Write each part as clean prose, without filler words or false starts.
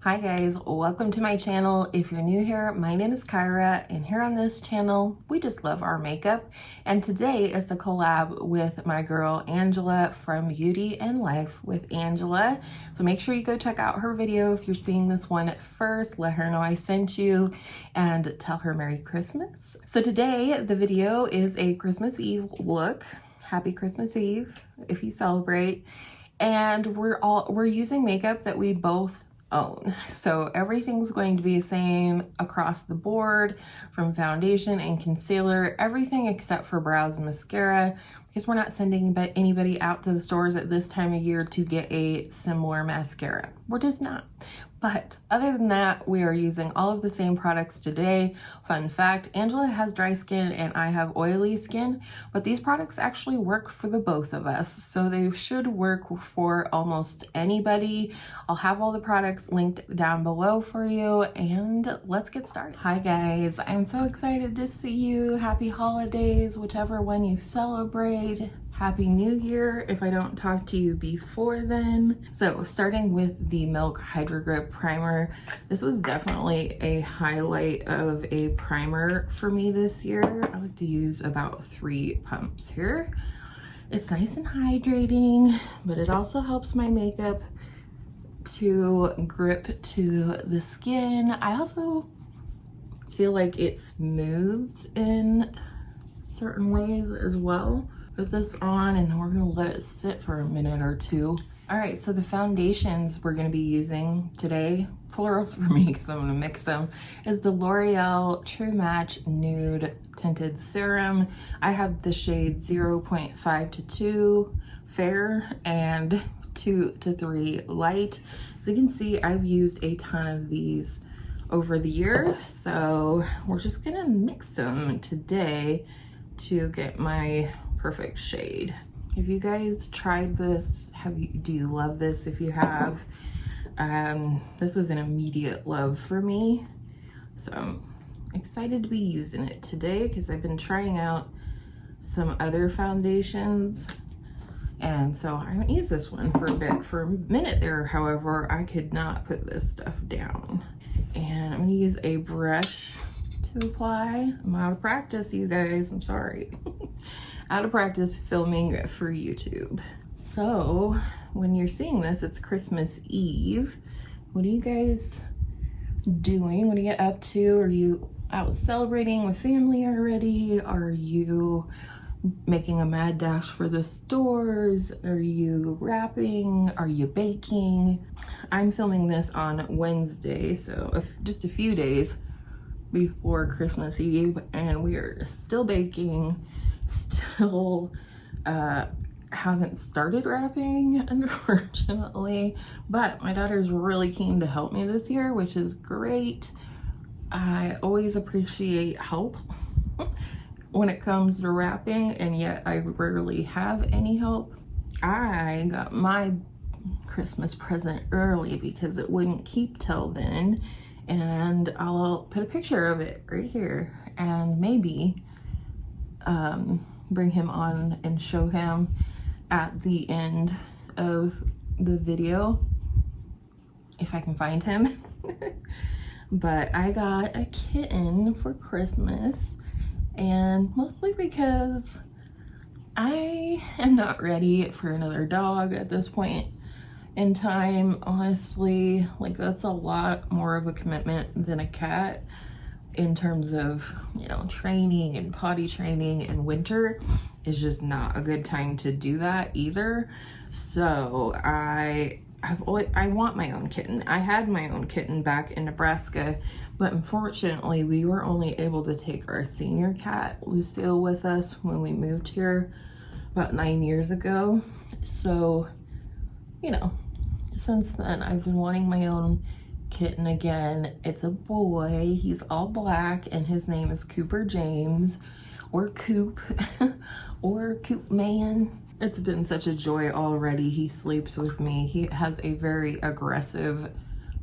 Hi guys, welcome to my channel. If you're new here, my name is Kyra, and here on this channel, we just love our makeup. And today it's a collab with my girl Angela from Beauty and Life with Angela. So make sure you go check out her video if you're seeing this one first. Let her know I sent you and tell her Merry Christmas. So today the video is a Christmas Eve look. Happy Christmas Eve if you celebrate. And we're using makeup that we both own. So everything's going to be the same across the board, from foundation and concealer, everything except for brows and mascara, because we're not sending anybody out to the stores at this time of year to get a similar mascara. We're just not. But other than that, we are using all of the same products today. Fun fact, Angela has dry skin and I have oily skin, but these products actually work for the both of us. So they should work for almost anybody. I'll have all the products linked down below for you, and let's get started. Hi guys, I'm so excited to see you. Happy holidays, whichever one you celebrate. Happy New Year if I don't talk to you before then. So starting with the Makeup HydroGrip primer, this was definitely a highlight of a primer for me this year. I like to use about 3 pumps here. It's nice and hydrating, but it also helps my makeup to grip to the skin. I also feel like it smooths in certain ways as well. Put this on and then we're gonna let it sit for a minute or two. All right, so the foundations we're gonna be using today, plural for me because I'm gonna mix them, is the L'Oreal True Match Nude Tinted Serum. I have the shade 0.5 to 2 fair and 2 to 3 light. As you can see, I've used a ton of these over the year, so we're just gonna mix them today to get my perfect shade. Have you guys tried this? Do you love this? If you have, this was an immediate love for me. So I'm excited to be using it today because I've been trying out some other foundations. And so I haven't used this one for a bit. For a minute there, however, I could not put this stuff down. And I'm gonna use a brush to apply. I'm out of practice, you guys, I'm sorry. Out of practice filming for YouTube. So when you're seeing this, it's Christmas Eve. What are you guys doing? What are you up to? Are you out celebrating with family already? Are you making a mad dash for the stores? Are you wrapping? Are you baking? I'm filming this on Wednesday, so just a few days before Christmas Eve, and we are still baking. Still haven't started wrapping, unfortunately, but my daughter's really keen to help me this year, which is great. I always appreciate help when it comes to wrapping, and yet I rarely have any help. I got my Christmas present early because it wouldn't keep till then, and I'll put a picture of it right here and maybe bring him on and show him at the end of the video if I can find him. But I got a kitten for Christmas, and mostly because I am not ready for another dog at this point in time. Honestly, like, that's a lot more of a commitment than a cat in terms of, you know, training and potty training, and winter is just not a good time to do that either. So I want my own kitten. I had my own kitten back in Nebraska, but unfortunately we were only able to take our senior cat, Lucille, with us when we moved here about 9 years ago. So, you know, since then I've been wanting my own kitten again. It's a boy. He's all black and his name is Cooper James, or Coop, or Coop Man. It's been such a joy already. He sleeps with me. He has a very aggressive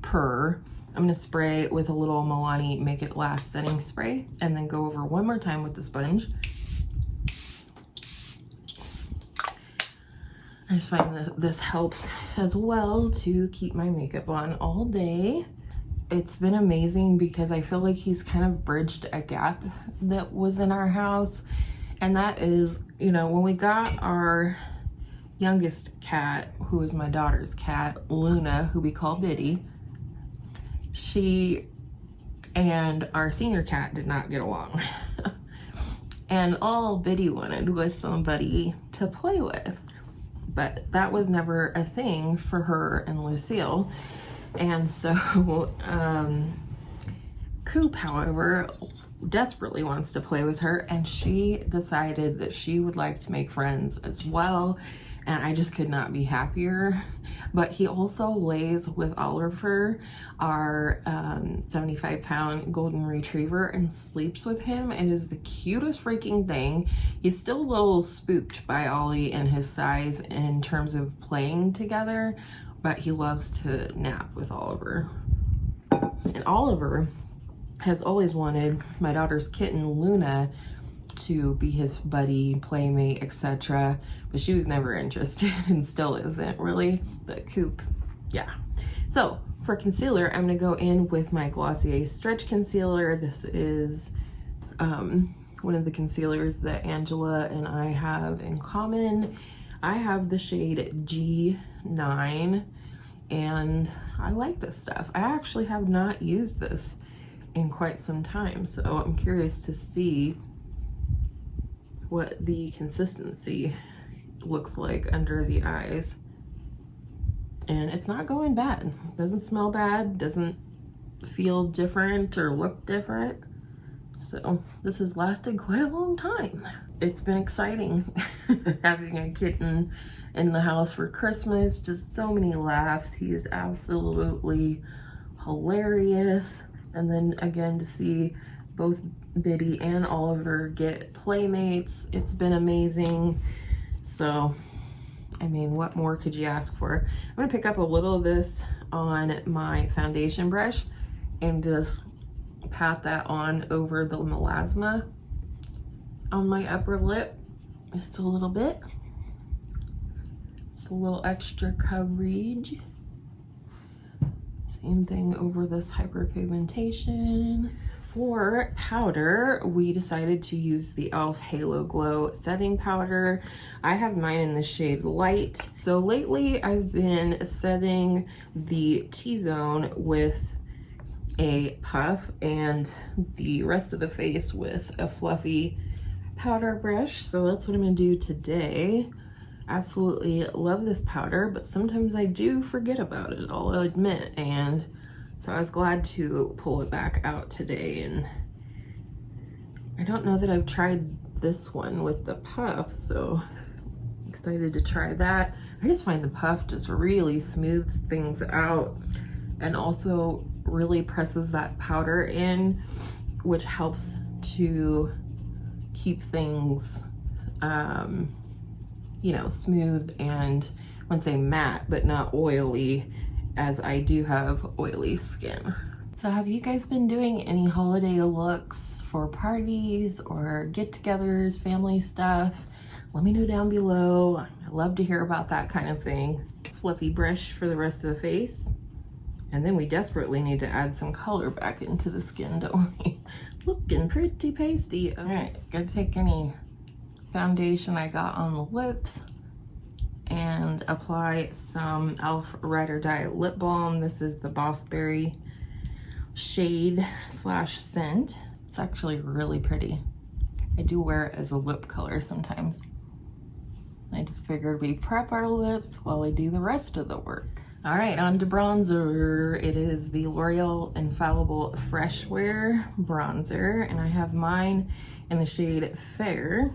purr. I'm gonna spray with a little Milani Make It Last setting spray and then go over one more time with the sponge. I just find that this helps as well to keep my makeup on all day. It's been amazing because I feel like he's kind of bridged a gap that was in our house. And that is, you know, when we got our youngest cat, who is my daughter's cat, Luna, who we call Biddy, she and our senior cat did not get along. And all Biddy wanted was somebody to play with. But that was never a thing for her and Lucille. And so Coop, however, desperately wants to play with her, and she decided that she would like to make friends as well. And I just could not be happier. But he also lays with Oliver, our 75-pound golden retriever, and sleeps with him. It is the cutest freaking thing. He's still a little spooked by Ollie and his size in terms of playing together, but he loves to nap with Oliver. And Oliver has always wanted my daughter's kitten, Luna, to be his buddy, playmate, etc. But she was never interested and still isn't really. But Coop, yeah. So for concealer, I'm gonna go in with my Glossier Stretch Concealer. This is one of the concealers that Angela and I have in common. I have the shade G9 and I like this stuff. I actually have not used this in quite some time, so I'm curious to see what the consistency looks like under the eyes. And it's not going bad. Doesn't smell bad, doesn't feel different or look different. So this has lasted quite a long time. It's been exciting having a kitten in the house for Christmas. Just so many laughs. He is absolutely hilarious. And then again, to see both Biddy and Oliver get playmates, it's been amazing. So, I mean, what more could you ask for? I'm gonna pick up a little of this on my foundation brush and just pat that on over the melasma on my upper lip, just a little bit. Just a little extra coverage. Same thing over this hyperpigmentation. For powder, we decided to use the e.l.f. Halo Glow setting powder. I have mine in the shade Light. So lately I've been setting the T-zone with a puff and the rest of the face with a fluffy powder brush. So that's what I'm gonna do today. Absolutely love this powder, but sometimes I do forget about it, I'll admit. And so I was glad to pull it back out today. And I don't know that I've tried this one with the puff, so excited to try that. I just find the puff just really smooths things out and also really presses that powder in, which helps to keep things you know, smooth and I wouldn't say matte, but not oily, as I do have oily skin. So have you guys been doing any holiday looks for parties or get-togethers, family stuff? Let me know down below. I love to hear about that kind of thing. Fluffy brush for the rest of the face. And then we desperately need to add some color back into the skin, don't we? Looking pretty pasty. All right, gotta take any foundation I got on the lips and apply some e.l.f. Ride or Die lip balm. This is the Boss Berry shade slash scent. It's actually really pretty. I do wear it as a lip color sometimes. I just figured we prep our lips while we do the rest of the work. All right, on to bronzer. It is the L'Oreal Infallible Freshwear bronzer, and I have mine in the shade Fair.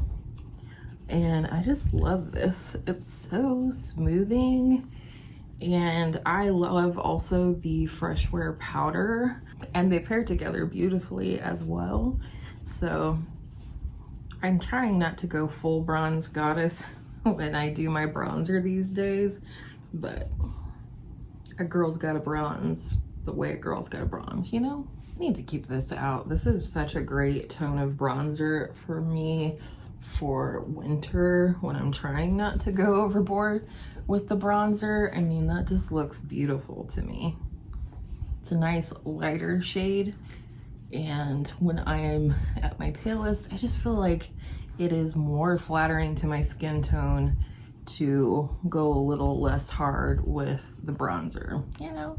And I just love this. It's so smoothing. And I love also the Freshwear powder, and they pair together beautifully as well. So I'm trying not to go full bronze goddess when I do my bronzer these days, but a girl's gotta bronze the way a girl's gotta bronze, you know? I need to keep this out. This is such a great tone of bronzer for me. for winter when I'm trying not to go overboard with the bronzer. I mean, that just looks beautiful to me. It's a nice lighter shade, and when I am at my palest, I just feel like it is more flattering to my skin tone to go a little less hard with the bronzer, you know?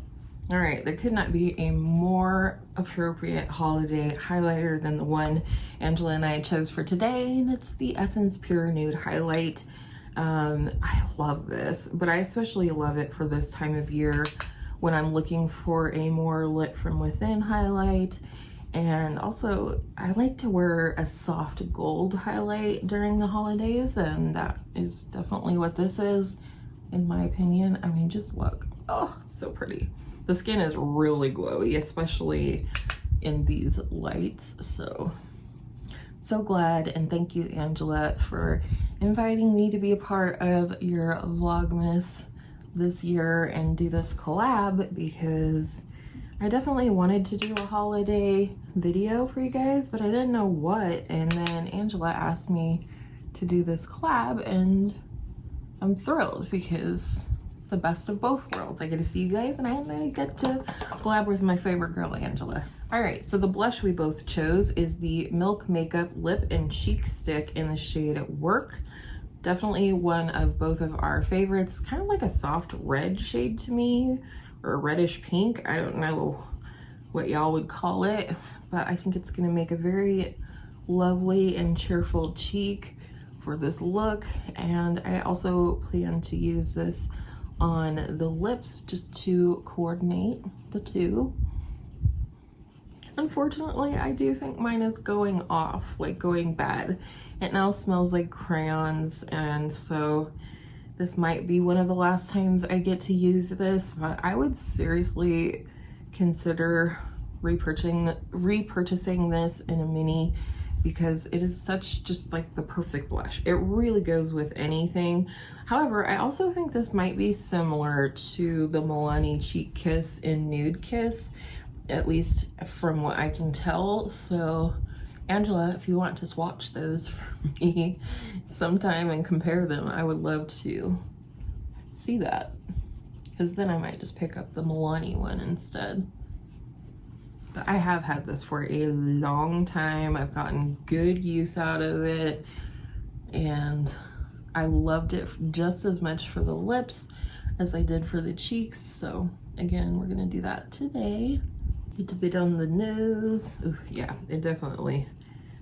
All right, there could not be a more appropriate holiday highlighter than the one Angela and I chose for today, and it's the Essence Pure Nude Highlight. I love this, but I especially love it for this time of year when I'm looking for a more lit from within highlight. And also, I like to wear a soft gold highlight during the holidays, and that is definitely what this is, in my opinion. I mean, just look. Oh, so pretty. The skin is really glowy, especially in these lights. So glad, and thank you, Angela, for inviting me to be a part of your vlogmas this year and do this collab, because I definitely wanted to do a holiday video for you guys, but I didn't know what. And then Angela asked me to do this collab, and I'm thrilled because it's the best of both worlds. I get to see you guys, and I get to collab with my favorite girl, Angela. All right, so the blush we both chose is the Milk Makeup Lip and Cheek Stick in the shade Work. Definitely one of both of our favorites. Kind of like a soft red shade to me, or a reddish pink. I don't know what y'all would call it, but I think it's gonna make a very lovely and cheerful cheek for this look. And I also plan to use this on the lips just to coordinate the two. Unfortunately, I do think mine is going off, like going bad. It now smells like crayons, and so this might be one of the last times I get to use this, but I would seriously consider repurchasing this in a mini, because it is such just like the perfect blush. It really goes with anything. However, I also think this might be similar to the Milani Cheek Kiss in Nude Kiss, at least from what I can tell. So Angela, if you want to swatch those for me sometime and compare them, I would love to see that, because then I might just pick up the Milani one instead. But I have had this for a long time. I've gotten good use out of it, and I loved it just as much for the lips as I did for the cheeks. So again, we're gonna do that today. Get a bit on the nose. Ooh, yeah, it definitely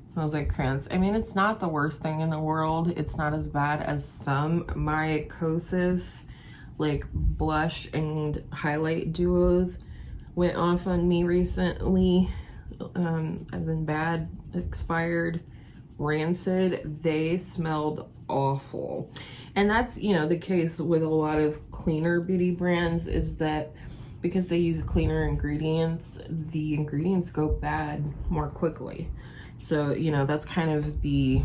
smells like crayons. I mean, it's not the worst thing in the world. It's not as bad as some. My Kosas, like blush and highlight duos, went off on me recently, as in bad, expired, rancid. They smelled awful. And that's, you know, the case with a lot of cleaner beauty brands, is that because they use cleaner ingredients, the ingredients go bad more quickly. So, you know, that's kind of the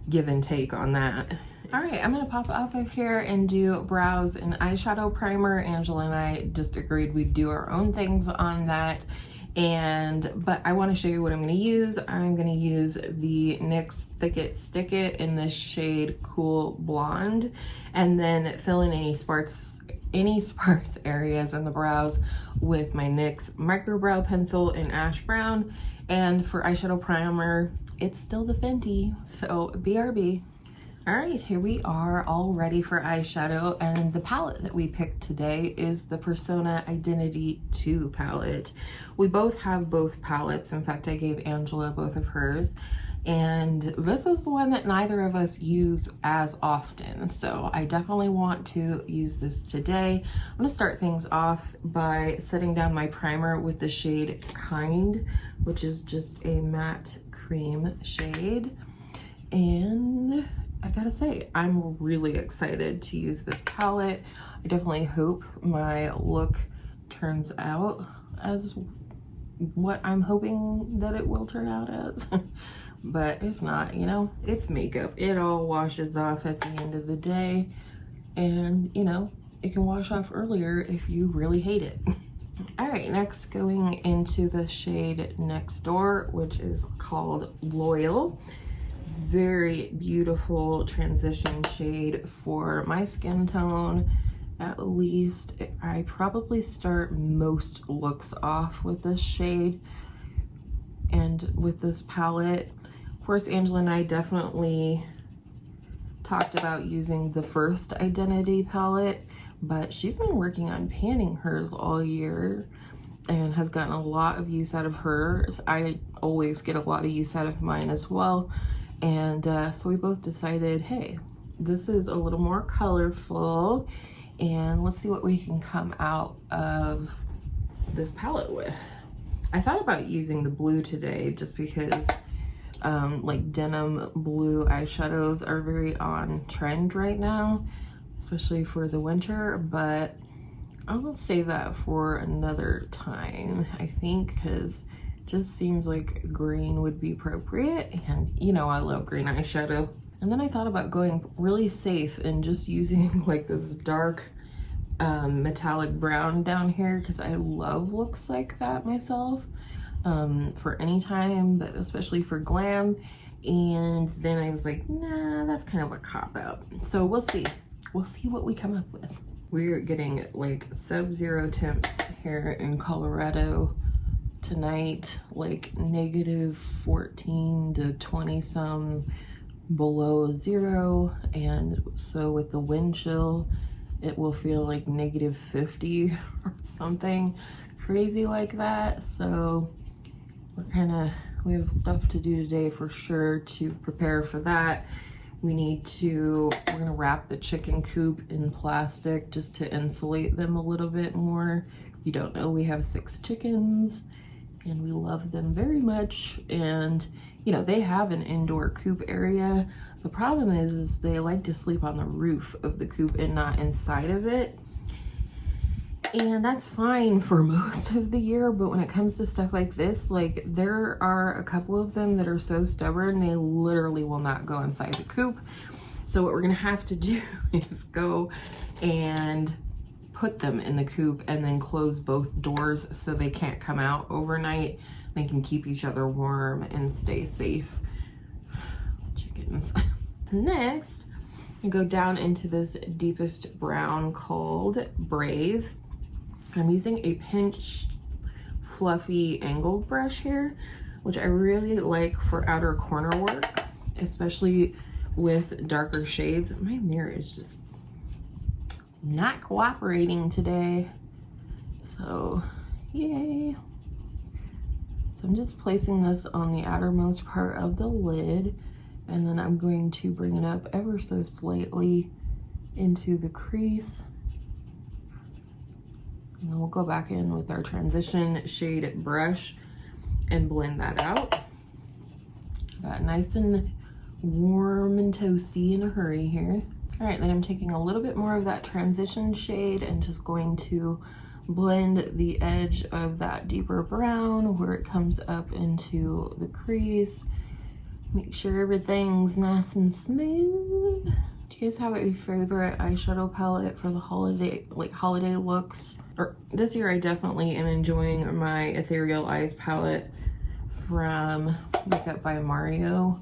give and take on that. All right, I'm gonna pop off of here and do brows and eyeshadow primer. Angela and I just agreed we'd do our own things on that. But I wanna show you what I'm gonna use. I'm gonna use the NYX Thick It Stick It in this shade Cool Blonde, and then fill in any sparse areas in the brows with my NYX MicroBrow pencil in Ash Brown. And for eyeshadow primer, it's still the Fenty, so BRB. All right, here we are all ready for eyeshadow, and the palette that we picked today is the Persona Identity 2 palette. We both have both palettes. In fact, I gave Angela both of hers, and this is the one that neither of us use as often, so I definitely want to use this today. I'm gonna start things off by setting down my primer with the shade Kind, which is just a matte cream shade. And I gotta say, I'm really excited to use this palette. I definitely hope my look turns out as what I'm hoping that it will turn out as. But if not, you know, it's makeup. It all washes off at the end of the day. And, you know, it can wash off earlier if you really hate it. All right, next going into the shade Next Door, which is called Loyal. very beautiful transition shade for my skin tone. At least I probably start most looks off with this shade and with this palette. Of course, Angela and I definitely talked about using the first Identity palette, but she's been working on panning hers all year and has gotten a lot of use out of hers. I always get a lot of use out of mine as well. And so we both decided, hey, this is a little more colorful, and let's see what we can come out of this palette with. I thought about using the blue today just because like denim blue eyeshadows are very on trend right now, especially for the winter, but I'll save that for another time, I think, because it just seems like green would be appropriate, and you know I love green eyeshadow. And then I thought about going really safe and just using like this dark metallic brown down here, because I love looks like that myself, for any time, but especially for glam. And then I was like, nah, that's kind of a cop-out. So we'll see what we come up with. We're getting like sub-zero temps here in Colorado tonight, like -14 to 20 some below zero. And so with the wind chill, it will feel like -50 or something crazy like that. So we have stuff to do today for sure to prepare for that. We're gonna wrap the chicken coop in plastic just to insulate them a little bit more. If you don't know, we have 6 chickens and we love them very much. And you know, they have an indoor coop area. The problem is they like to sleep on the roof of the coop and not inside of it. And that's fine for most of the year, but when it comes to stuff like this, like there are a couple of them that are so stubborn, they literally will not go inside the coop. So what we're gonna have to do is go and put them in the coop and then close both doors so they can't come out overnight. They can keep each other warm and stay safe. Chickens. Next, we go down into this deepest brown called Brave. I'm using a pinched fluffy angled brush here, which I really like for outer corner work, especially with darker shades. My mirror is just not cooperating today, so yay. So I'm just placing this on the outermost part of the lid, and then I'm going to bring it up ever so slightly into the crease. And then we'll go back in with our transition shade brush and blend that out. Got nice and warm and toasty in a hurry here. All right, then I'm taking a little bit more of that transition shade and just going to blend the edge of that deeper brown where it comes up into the crease. Make sure everything's nice and smooth. Do you guys have a favorite eyeshadow palette for the holiday looks? Or this year I definitely am enjoying my Ethereal Eyes palette from Makeup by Mario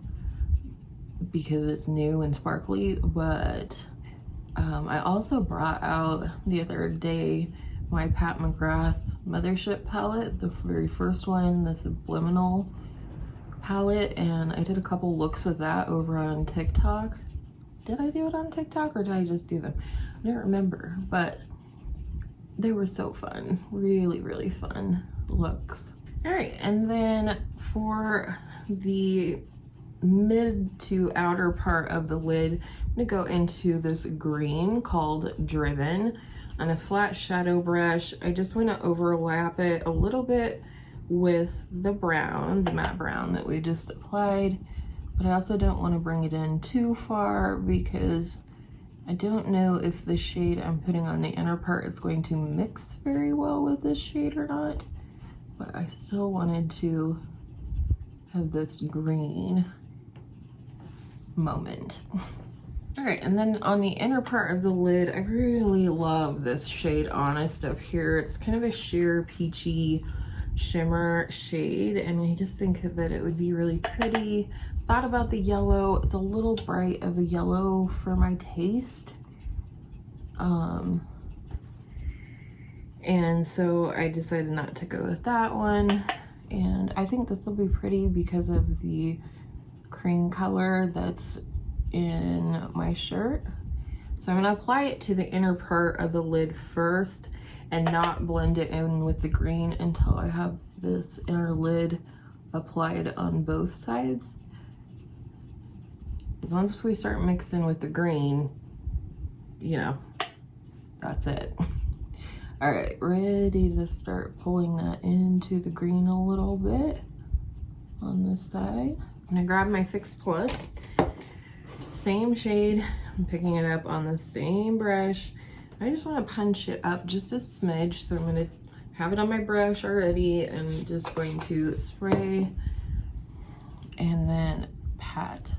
because it's new and sparkly, but I also brought out the other day my Pat McGrath Mothership palette, the very first one, the Subliminal palette, and I did a couple looks with that over on TikTok. Did I do it on TikTok or did I just do them? I don't remember, but they were so fun. Really, really fun looks. All right, and then for the mid to outer part of the lid, I'm gonna go into this green called Driven on a flat shadow brush. I just want to overlap it a little bit with the brown, the matte brown that we just applied, but I also don't want to bring it in too far because I don't know if the shade I'm putting on the inner part is going to mix very well with this shade or not, but I still wanted to have this green moment. All right, and then on the inner part of the lid, I really love this shade Honest up here. It's kind of a sheer peachy shimmer shade, and I just think that it would be really pretty thought about the yellow. It's a little bright of a yellow for my taste. And so I decided not to go with that one. And I think this will be pretty because of the cream color that's in my shirt. So I'm gonna apply it to the inner part of the lid first and not blend it in with the green until I have this inner lid applied on both sides. Because once we start mixing with the green, you know, that's it. All right, ready to start pulling that into the green a little bit on this side. I'm gonna grab my Fix Plus, same shade. I'm picking it up on the same brush. I just wanna punch it up just a smidge. So I'm gonna have it on my brush already and just going to spray and then pat.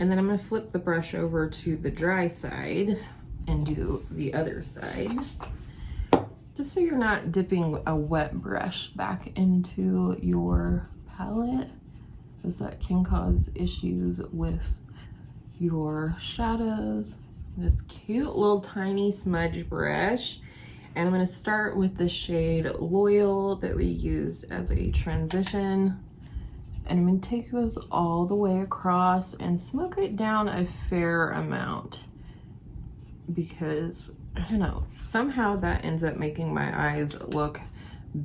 And then I'm gonna flip the brush over to the dry side and do the other side. Just so you're not dipping a wet brush back into your palette, because that can cause issues with your shadows. This cute little tiny smudge brush. And I'm gonna start with the shade Loyal that we used as a transition. And I'm gonna take this all the way across and smoke it down a fair amount, because I don't know, somehow that ends up making my eyes look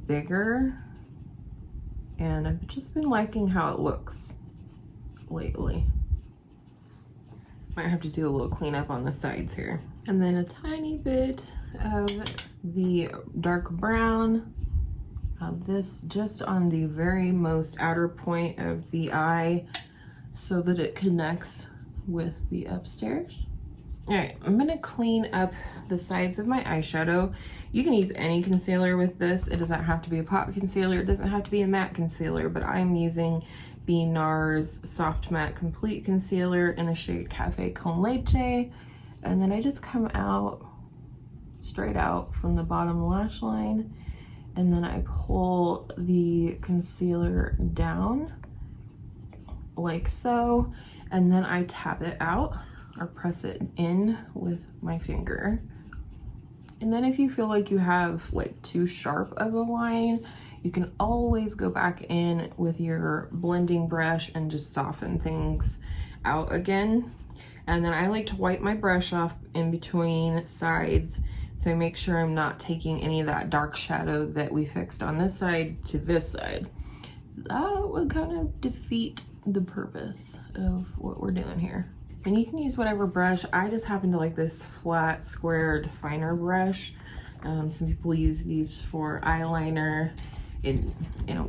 bigger, and I've just been liking how it looks lately. Might have to do a little cleanup on the sides here. And then a tiny bit of the dark brown. This just on the very most outer point of the eye so that it connects with the upstairs. All right, I'm gonna clean up the sides of my eyeshadow. You can use any concealer with this. It doesn't have to be a pot concealer. It doesn't have to be a matte concealer, but I'm using the NARS Soft Matte Complete Concealer in the shade Cafe Con Leche. And then I just come out, straight out from the bottom lash line, and then I pull the concealer down like so, and then I tap it out or press it in with my finger. And then if you feel like you have like too sharp of a line, you can always go back in with your blending brush and just soften things out again. And then I like to wipe my brush off in between sides, so I make sure I'm not taking any of that dark shadow that we fixed on this side to this side. That would kind of defeat the purpose of what we're doing here. And you can use whatever brush. I just happen to like this flat square definer brush. Some people use these for eyeliner. It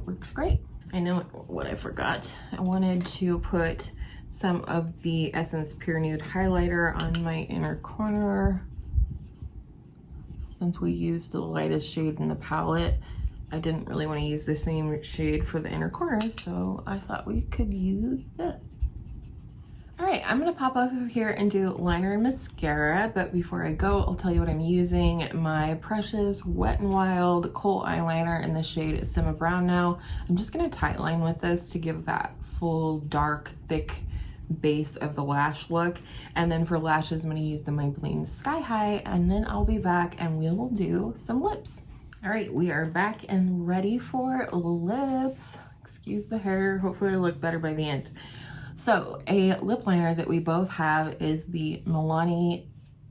works great. I know what I forgot. I wanted to put some of the Essence Pure Nude highlighter on my inner corner. Since we used the lightest shade in the palette, I didn't really want to use the same shade for the inner corner, so I thought we could use this. All right, I'm gonna pop off of here and do liner and mascara, but before I go, I'll tell you what I'm using. My precious Wet n Wild Kohl eyeliner in the shade Simma Brown now. I'm just gonna tightline with this to give that full, dark, thick base of the lash look. And then for lashes, I'm gonna use the Maybelline Sky High, and then I'll be back and we will do some lips. All right, we are back and ready for lips. Excuse the hair, hopefully I look better by the end. So a lip liner that we both have is the Milani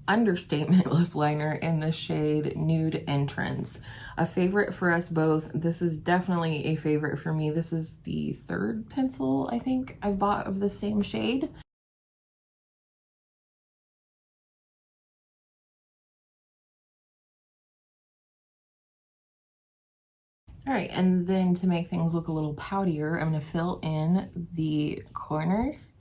Understatement lip liner in the shade Nude Entrance. A favorite for us both. This is definitely a favorite for me. This is the third pencil I think I bought of the same shade. All right, and then to make things look a little poutier, I'm gonna fill in the corners.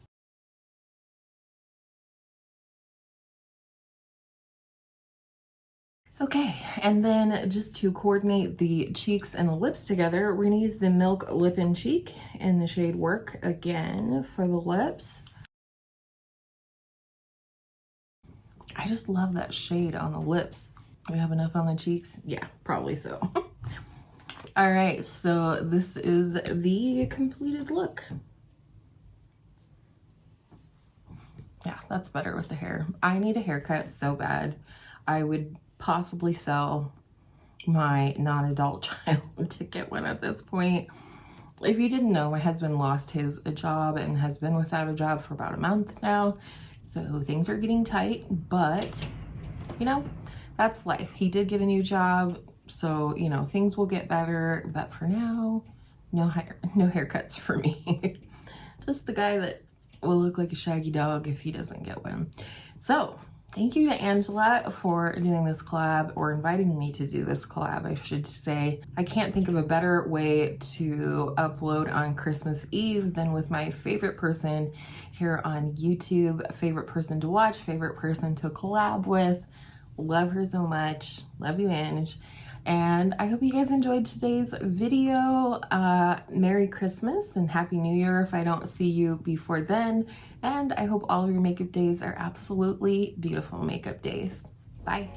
Okay, and then just to coordinate the cheeks and the lips together, we're gonna use the Milk Lip and Cheek in the shade Work again for the lips. I just love that shade on the lips. Do we have enough on the cheeks? Yeah, probably so. All right, so this is the completed look. Yeah, that's better with the hair. I need a haircut so bad. I would possibly sell my non-adult child to get one at this point. If you didn't know, my husband lost his job and has been without a job for about a month now. So things are getting tight, but you know, that's life. He did get a new job, so you know, things will get better, but for now, no haircuts for me. Just the guy that will look like a shaggy dog if he doesn't get one. So thank you to Angela for doing this collab, or inviting me to do this collab, I should say. I can't think of a better way to upload on Christmas Eve than with my favorite person here on YouTube, favorite person to watch, favorite person to collab with. Love her so much. Love you, Ange. And I hope you guys enjoyed today's video. Merry Christmas and Happy New Year if I don't see you before then. And I hope all of your makeup days are absolutely beautiful makeup days. Bye.